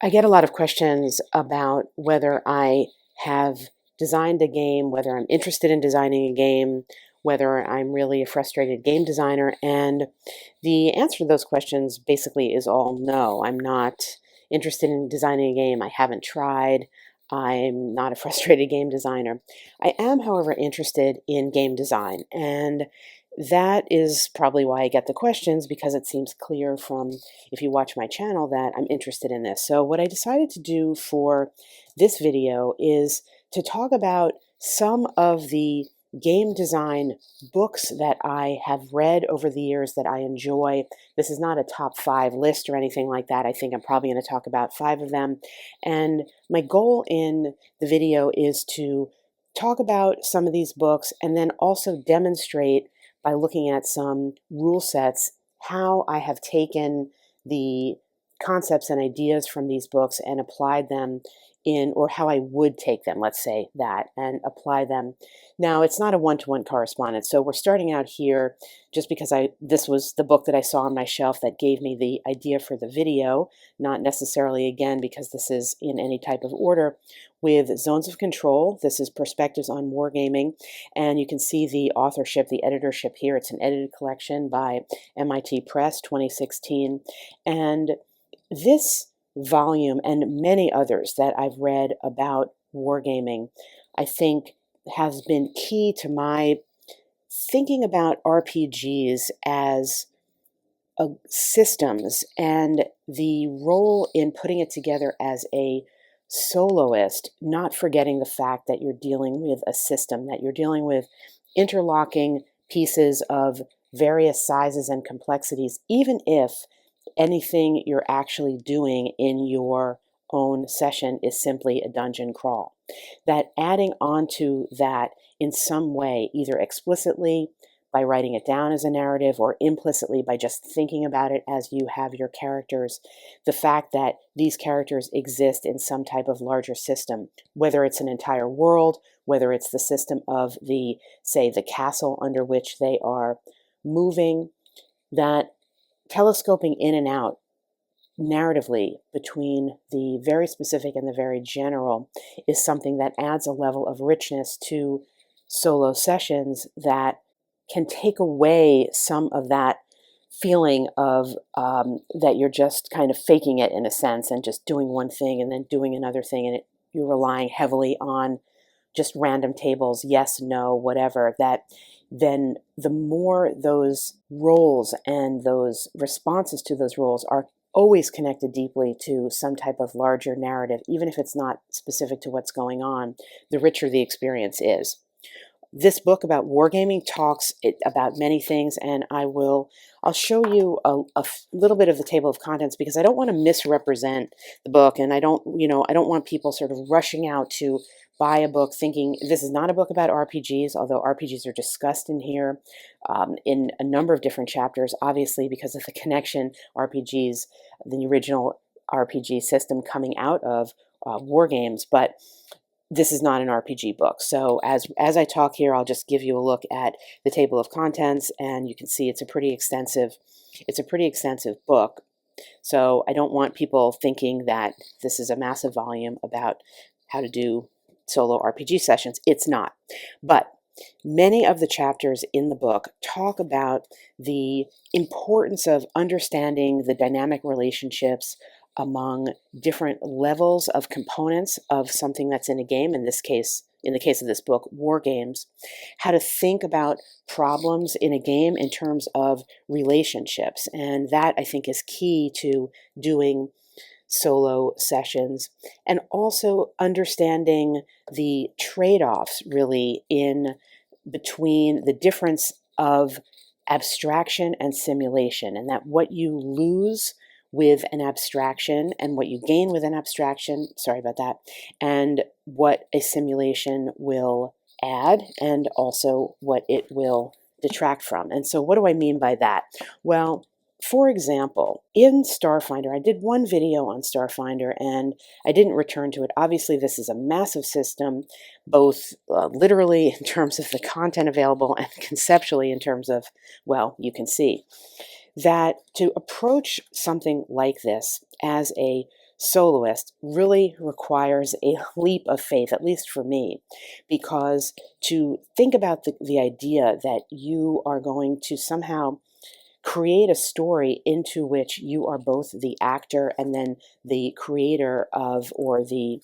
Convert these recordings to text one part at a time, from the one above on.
I get a lot of questions about whether I have designed a game, whether I'm interested in designing a game, whether I'm really a frustrated game designer. And the answer to those questions basically is all no. I'm not interested in designing a game. I haven't tried. I'm not a frustrated game designer. I am, however, interested in game design. And that is probably why I get the questions, because it seems clear from, if you watch my channel, that I'm interested in this. So what I decided to do for this video is to talk about some of the game design books that I have read over the years that I enjoy. This is not a top 5 list or anything like that. I think I'm probably going to talk about 5 of them. And my goal in the video is to talk about some of these books and then also demonstrate by looking at some rule sets how I have taken the concepts and ideas from these books and applied them in, or how I would take them, let's say that, and apply them. Now, it's not a one-to-one correspondence, so we're starting out here just because this was the book that I saw on my shelf that gave me the idea for the video, not necessarily, again, because this is in any type of order, with Zones of Control. This is Perspectives on Wargaming, and you can see the authorship, the editorship here. It's an edited collection by MIT Press, 2016, and this volume and many others that I've read about wargaming, I think, has been key to my thinking about RPGs as systems and the role in putting it together as a soloist, not forgetting the fact that you're dealing with a system, that you're dealing with interlocking pieces of various sizes and complexities, even if anything you're actually doing in your own session is simply a dungeon crawl. That adding on to that in some way, either explicitly by writing it down as a narrative or implicitly by just thinking about it as you have your characters, the fact that these characters exist in some type of larger system, whether it's an entire world, whether it's the system of the, say, the castle under which they are moving, that telescoping in and out narratively between the very specific and the very general is something that adds a level of richness to solo sessions that can take away some of that feeling of that you're just kind of faking it in a sense and just doing one thing and then doing another thing, and you're relying heavily on just random tables, yes, no, whatever, that then the more those roles and those responses to those roles are always connected deeply to some type of larger narrative, even if it's not specific to what's going on, the richer the experience is. This book about wargaming talks about many things, and I'll show you a little bit of the table of contents, because I don't want to misrepresent the book, and I don't want people sort of rushing out to buy a book thinking this is not a book about RPGs, although RPGs are discussed in here in a number of different chapters, obviously because of the connection RPGs, the original RPG system coming out of war games, but this is not an RPG book. So as I talk here, I'll just give you a look at the table of contents, and you can see it's a pretty extensive book. So I don't want people thinking that this is a massive volume about how to do solo RPG sessions. It's not. But many of the chapters in the book talk about the importance of understanding the dynamic relationships among different levels of components of something that's in a game, in this case, in the case of this book, war games, how to think about problems in a game in terms of relationships. And that, I think, is key to doing solo sessions, and also understanding the trade-offs really in between the difference of abstraction and simulation, and that what you lose with an abstraction and what you gain with an abstraction, sorry about that, and what a simulation will add and also what it will detract from. And so what do I mean by that? Well, for example, in Starfinder, I did one video on Starfinder and I didn't return to it. Obviously, this is a massive system, both literally in terms of the content available and conceptually in terms of, well, you can see. that to approach something like this as a soloist really requires a leap of faith, at least for me, because to think about the idea that you are going to somehow create a story into which you are both the actor and then the creator of, or the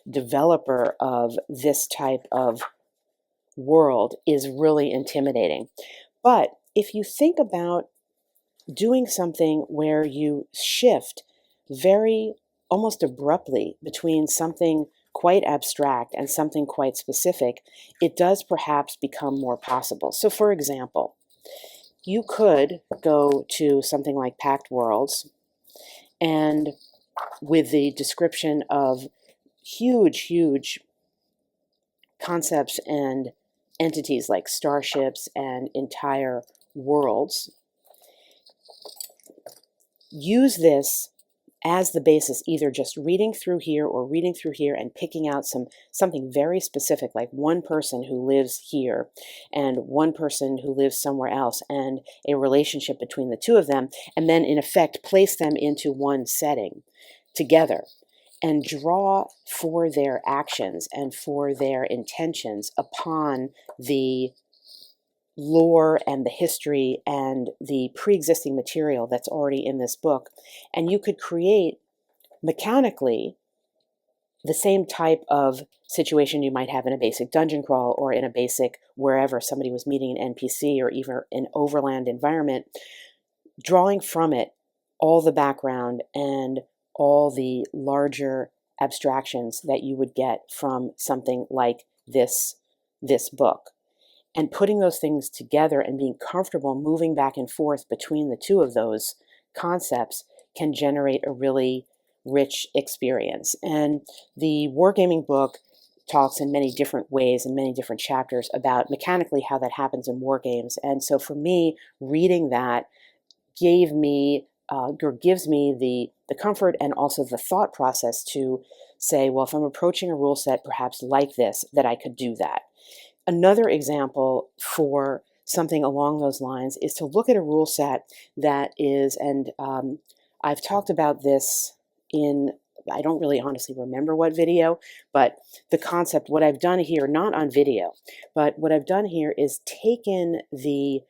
developer of, this type of world is really intimidating. But if you think about doing something where you shift very almost abruptly between something quite abstract and something quite specific, it does perhaps become more possible. So, for example, you could go to something like Pact Worlds, and with the description of huge concepts and entities like starships and entire worlds, use this as the basis, either just reading through here or reading through here and picking out something very specific, like one person who lives here and one person who lives somewhere else, and a relationship between the two of them, and then in effect place them into one setting together and draw for their actions and for their intentions upon the lore and the history and the pre-existing material that's already in this book. And you could create mechanically the same type of situation you might have in a basic dungeon crawl or in a basic wherever somebody was meeting an NPC or even an overland environment, drawing from it all the background and all the larger abstractions that you would get from something like this book, and putting those things together and being comfortable moving back and forth between the two of those concepts can generate a really rich experience. And the Wargaming book talks in many different ways in many different chapters about mechanically how that happens in war games. And so for me, reading that gave me or gives me the comfort and also the thought process to say, well, if I'm approaching a rule set perhaps like this, that I could do that. Another example for something along those lines is to look at a rule set that is, and I've talked about this in, I don't really honestly remember what video, but the concept, what I've done here, not on video, but what I've done here is taken the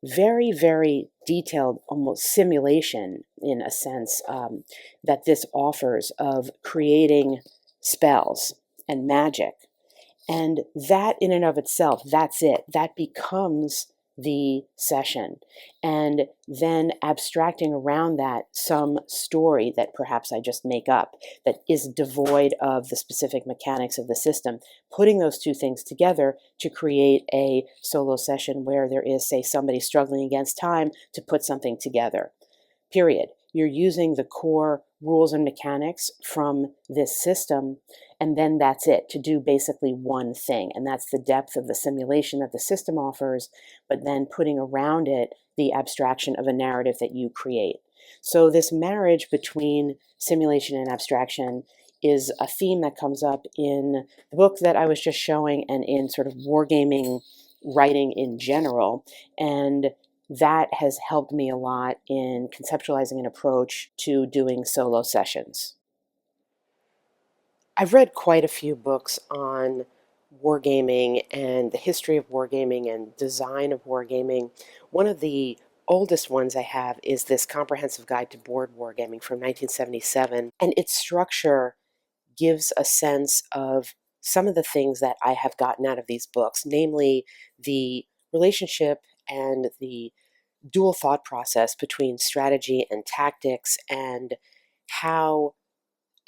very detailed, almost simulation in a sense, that this offers of creating spells and magic. And that in and of itself, that's it. That becomes the session. And then abstracting around that some story that perhaps I just make up that is devoid of the specific mechanics of the system, putting those two things together to create a solo session where there is, say, somebody struggling against time to put something together. Period. You're using the core rules and mechanics from this system, and then that's it, to do basically one thing. And that's the depth of the simulation that the system offers, but then putting around it the abstraction of a narrative that you create. So this marriage between simulation and abstraction is a theme that comes up in the book that I was just showing and in sort of wargaming writing in general. And that has helped me a lot in conceptualizing an approach to doing solo sessions. I've read quite a few books on wargaming and the history of wargaming and design of wargaming. One of the oldest ones I have is this Comprehensive Guide to Board Wargaming from 1977, and its structure gives a sense of some of the things that I have gotten out of these books, namely the relationship and the dual thought process between strategy and tactics, and how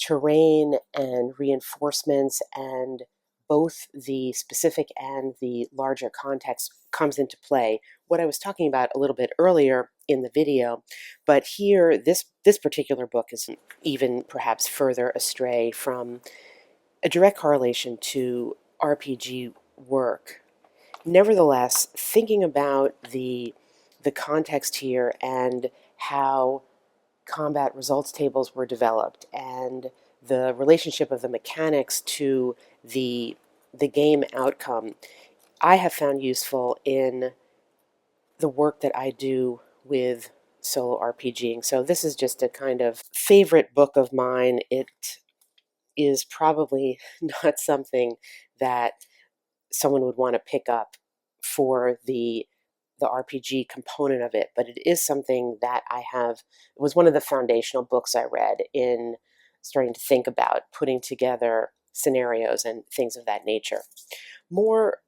terrain and reinforcements and both the specific and the larger context comes into play. What I was talking about a little bit earlier in the video, but here this particular book is even perhaps further astray from a direct correlation to RPG work. Nevertheless, thinking about the context here and how combat results tables were developed and the relationship of the mechanics to the game outcome, I have found useful in the work that I do with solo RPGing. So this is just a kind of favorite book of mine. It is probably not something that someone would want to pick up for the RPG component of it, but it is something that it was one of the foundational books I read in starting to think about putting together scenarios and things of that nature. More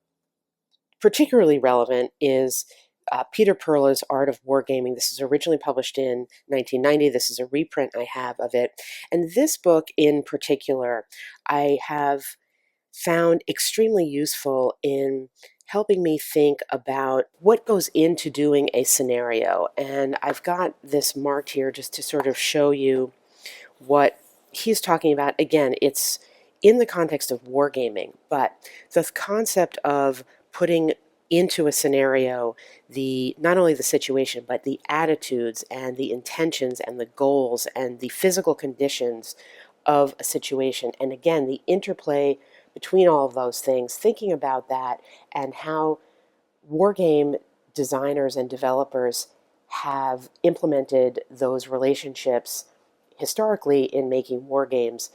particularly relevant is Peter Perla's Art of Wargaming. This is originally published in 1990. This is a reprint I have of it. And this book in particular, I have found extremely useful in helping me think about what goes into doing a scenario. And I've got this marked here just to sort of show you what he's talking about. Again, it's in the context of wargaming, but the concept of putting into a scenario not only the situation, but the attitudes and the intentions and the goals and the physical conditions of a situation. And again, the interplay between all of those things, thinking about that and how wargame designers and developers have implemented those relationships historically in making war games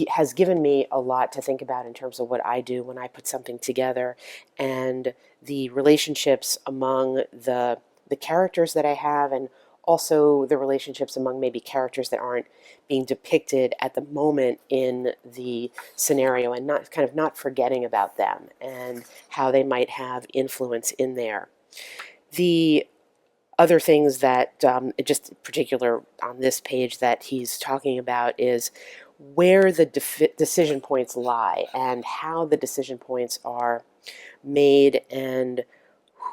has given me a lot to think about in terms of what I do when I put something together, and the relationships among the characters that I have, and also the relationships among maybe characters that aren't being depicted at the moment in the scenario, and not forgetting about them and how they might have influence in there. The other things that just particular on this page that he's talking about is where the decision points lie and how the decision points are made and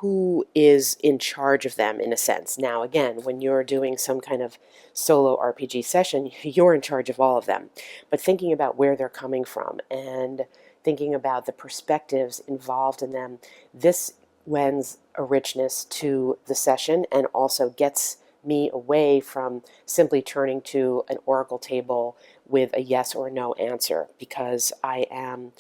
who is in charge of them in a sense. Now, again, when you're doing some kind of solo RPG session, you're in charge of all of them. But thinking about where they're coming from and thinking about the perspectives involved in them, this lends a richness to the session and also gets me away from simply turning to an oracle table with a yes or no answer, because I am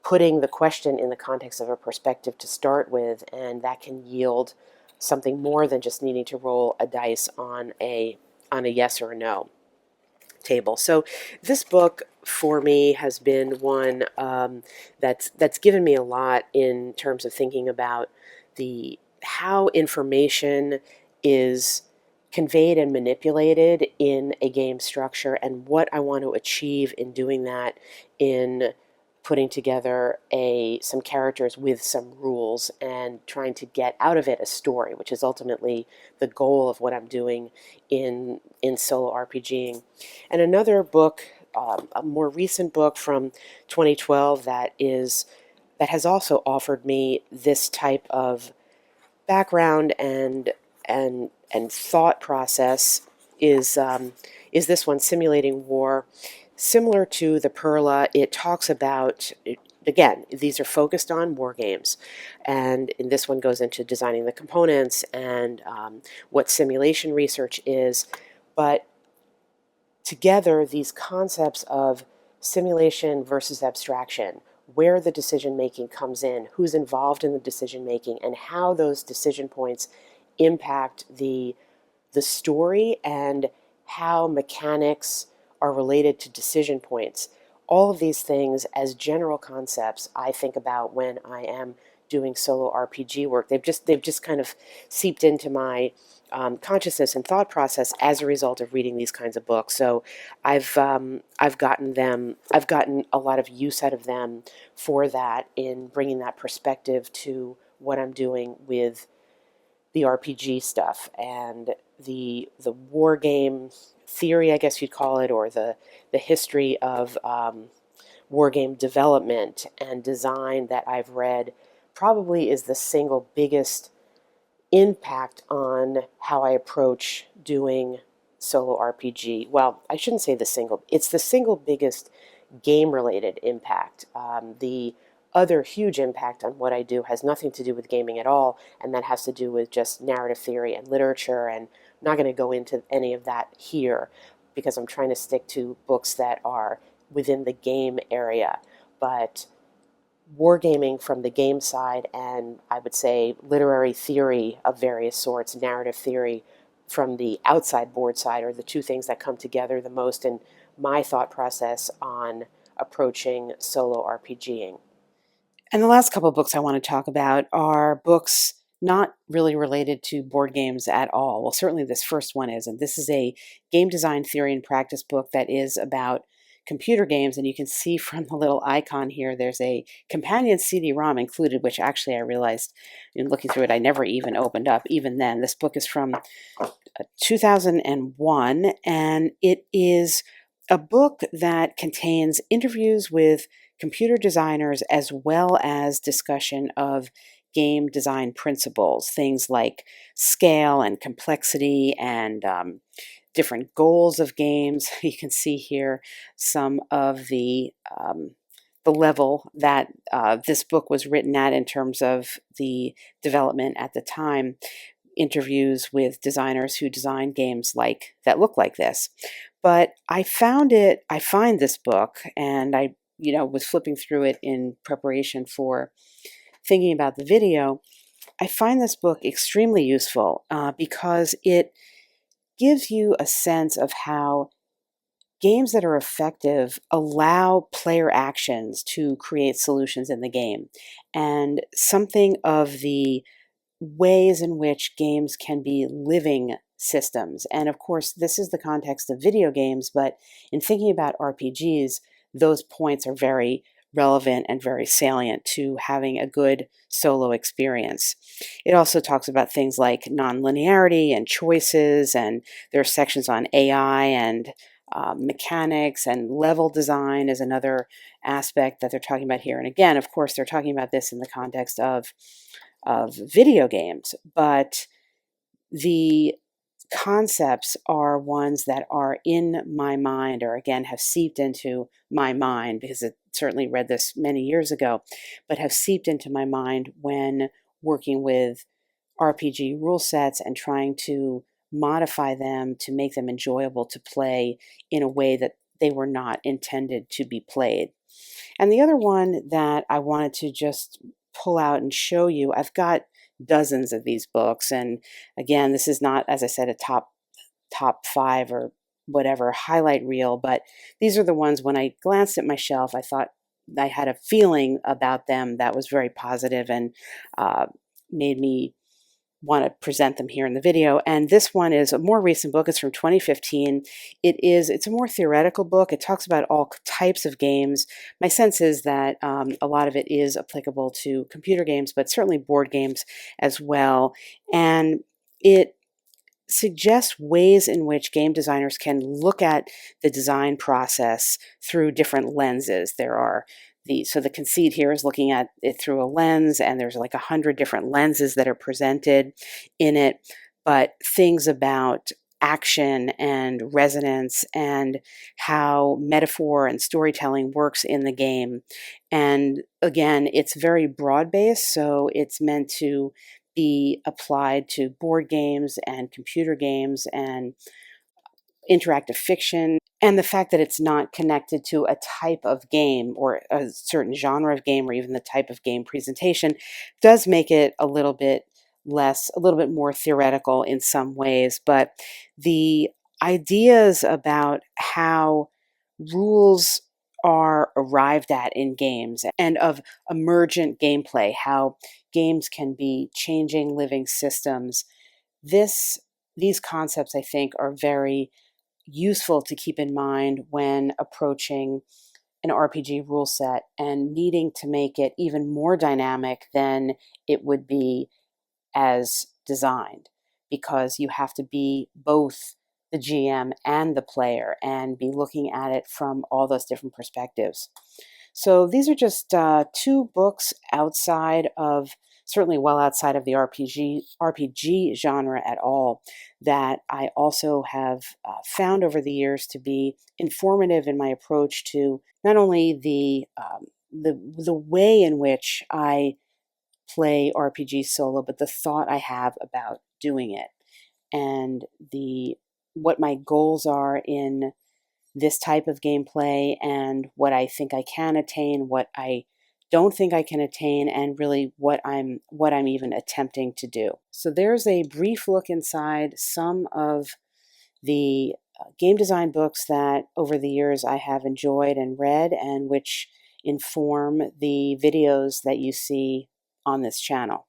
putting the question in the context of a perspective to start with, and that can yield something more than just needing to roll a dice on a yes or a no table. So this book for me has been one that's given me a lot in terms of thinking about how information is conveyed and manipulated in a game structure, and what I want to achieve in doing that in putting together some characters with some rules and trying to get out of it a story, which is ultimately the goal of what I'm doing in solo RPGing. And another book, a more recent book from 2012 that has also offered me this type of background and thought process is this one, Simulating War. Similar to the Perla, it talks about, again, these are focused on war games, and in this one goes into designing the components and what simulation research is, but together these concepts of simulation versus abstraction, where the decision making comes in, who's involved in the decision making, and how those decision points impact the story, and how mechanics are related to decision points. All of these things as general concepts I think about when I am doing solo RPG work. They've just kind of seeped into my consciousness and thought process as a result of reading these kinds of books. So I've gotten a lot of use out of them for that, in bringing that perspective to what I'm doing with the RPG stuff and the war game theory, I guess you'd call it, or the history of war game development and design that I've read, probably is the single biggest impact on how I approach doing solo RPG. Well, I shouldn't say it's the single biggest game-related impact. The other huge impact on what I do has nothing to do with gaming at all, and that has to do with just narrative theory and literature, and I'm not going to go into any of that here because I'm trying to stick to books that are within the game area. But wargaming from the game side, and I would say literary theory of various sorts, narrative theory, from the outside board side are the two things that come together the most in my thought process on approaching solo RPGing. And the last couple of books I want to talk about are books not really related to board games at all. Well, certainly this first one is, and this is a game design theory and practice book that is about computer games. And you can see from the little icon here, there's a companion CD-ROM included, which actually I realized in looking through it, I never even opened up. Even then, this book is from 2001, and it is a book that contains interviews with computer designers as well as discussion of game design principles, things like scale and complexity and different goals of games. You can see here some of the level that this book was written at in terms of the development at the time. Interviews with designers who design games like that look like this. But I find this book, and I was flipping through it in preparation for thinking about the video. I find this book extremely useful because it gives you a sense of how games that are effective allow player actions to create solutions in the game, and something of the ways in which games can be living systems. And of course, this is the context of video games, but in thinking about RPGs, those points are very relevant and very salient to having a good solo experience. It also talks about things like nonlinearity and choices, and there are sections on AI and mechanics, and level design is another aspect that they're talking about here. And again, of course, they're talking about this in the context of video games, but the concepts are ones that are in my mind, or again have seeped into my mind, because I certainly read this many years ago, but have seeped into my mind when working with RPG rule sets and trying to modify them to make them enjoyable to play in a way that they were not intended to be played. And the other one that I wanted to just pull out and show you, I've got dozens of these books, and again, this is not, as I said, a top 5 or whatever highlight reel, but these are the ones when I glanced at my shelf, I thought I had a feeling about them that was very positive and made me want to present them here in the video. And this one is a more recent book. It's from 2015. It's a more theoretical book. It talks about all types of games. My sense is that a lot of it is applicable to computer games, but certainly board games as well. And it suggests ways in which game designers can look at the design process through different lenses. So the conceit here is looking at it through a lens, and there's like 100 different lenses that are presented in it, but things about action and resonance and how metaphor and storytelling works in the game. And again, it's very broad-based, so it's meant to be applied to board games and computer games and interactive fiction, and the fact that it's not connected to a type of game or a certain genre of game or even the type of game presentation does make it a little bit more theoretical in some ways. But the ideas about how rules are arrived at in games and of emergent gameplay, how games can be changing living systems, these concepts, I think, are very useful to keep in mind when approaching an RPG rule set and needing to make it even more dynamic than it would be as designed, because you have to be both the GM and the player and be looking at it from all those different perspectives. So these are just 2 books certainly well outside of the RPG genre at all, that I also have found over the years to be informative in my approach to not only the way in which I play RPG solo, but the thought I have about doing it, and what my goals are in this type of gameplay, and what I think I can attain, what I don't think I can attain, and really what I'm even attempting to do. So there's a brief look inside some of the game design books that over the years I have enjoyed and read, and which inform the videos that you see on this channel.